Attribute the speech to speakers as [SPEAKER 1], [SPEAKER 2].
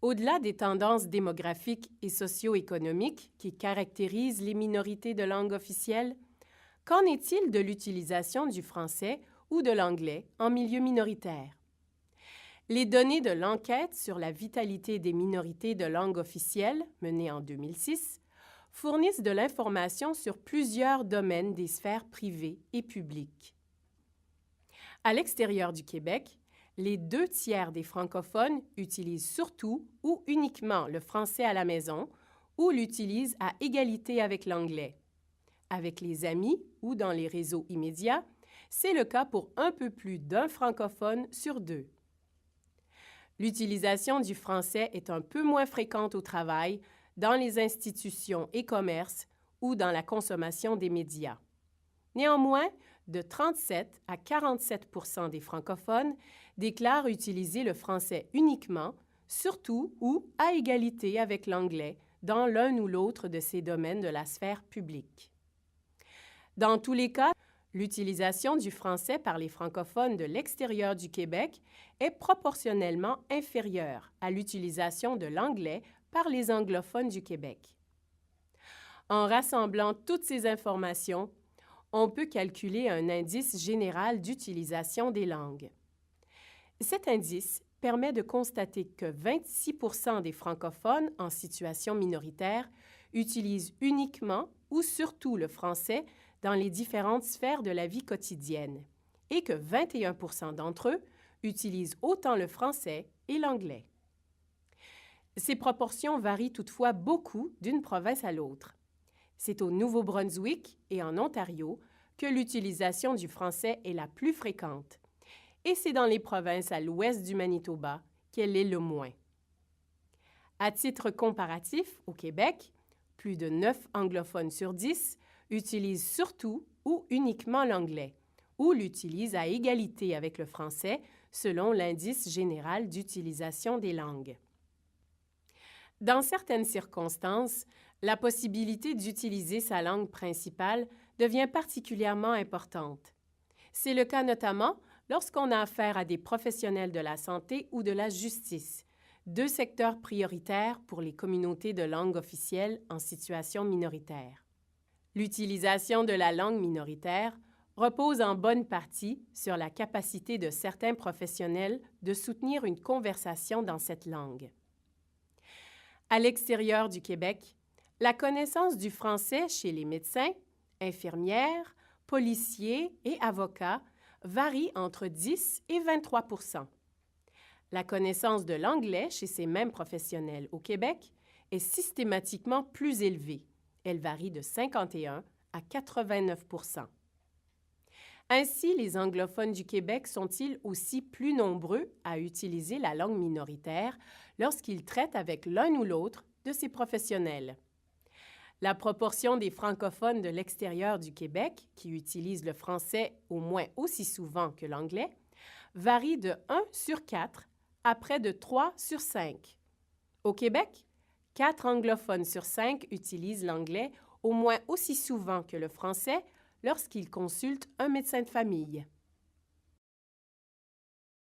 [SPEAKER 1] Au-delà des tendances démographiques et socio-économiques qui caractérisent les minorités de langue officielle, qu'en est-il de l'utilisation du français ou de l'anglais en milieu minoritaire? Les données de l'enquête sur la vitalité des minorités de langue officielle, menée en 2006, fournissent de l'information sur plusieurs domaines des sphères privées et publiques. À l'extérieur du Québec, les 2 tiers des francophones utilisent surtout ou uniquement le français à la maison ou l'utilisent à égalité avec l'anglais. Avec les amis ou dans les réseaux immédiats, c'est le cas pour un peu plus d'un francophone sur 2. L'utilisation du français est un peu moins fréquente au travail, dans les institutions et commerces ou dans la consommation des médias. Néanmoins, de 37 à 47% des francophones déclarent utiliser le français uniquement, surtout ou à égalité avec l'anglais, dans l'un ou l'autre de ces domaines de la sphère publique. Dans tous les cas, l'utilisation du français par les francophones de l'extérieur du Québec est proportionnellement inférieure à l'utilisation de l'anglais par les anglophones du Québec. En rassemblant toutes ces informations, on peut calculer un indice général d'utilisation des langues. Cet indice permet de constater que 26% des francophones en situation minoritaire utilisent uniquement ou surtout le français dans les différentes sphères de la vie quotidienne et que 21% d'entre eux utilisent autant le français et l'anglais. Ces proportions varient toutefois beaucoup d'une province à l'autre. C'est au Nouveau-Brunswick et en Ontario que l'utilisation du français est la plus fréquente, et c'est dans les provinces à l'ouest du Manitoba qu'elle est le moins. À titre comparatif, au Québec, plus de 9 anglophones sur 10 utilisent surtout ou uniquement l'anglais, ou l'utilisent à égalité avec le français selon l'indice général d'utilisation des langues. Dans certaines circonstances, la possibilité d'utiliser sa langue principale devient particulièrement importante. C'est le cas notamment lorsqu'on a affaire à des professionnels de la santé ou de la justice, 2 secteurs prioritaires pour les communautés de langue officielle en situation minoritaire. L'utilisation de la langue minoritaire repose en bonne partie sur la capacité de certains professionnels de soutenir une conversation dans cette langue. À l'extérieur du Québec, la connaissance du français chez les médecins, infirmières, policiers et avocats varie entre 10 et 23%. La connaissance de l'anglais chez ces mêmes professionnels au Québec est systématiquement plus élevée. Elle varie de 51 à 89%. Ainsi, les anglophones du Québec sont-ils aussi plus nombreux à utiliser la langue minoritaire lorsqu'ils traitent avec l'un ou l'autre de ces professionnels? La proportion des francophones de l'extérieur du Québec qui utilisent le français au moins aussi souvent que l'anglais varie de 1 sur 4 à près de 3 sur 5. Au Québec, 4 anglophones sur 5 utilisent l'anglais au moins aussi souvent que le français lorsqu'ils consultent un médecin de famille.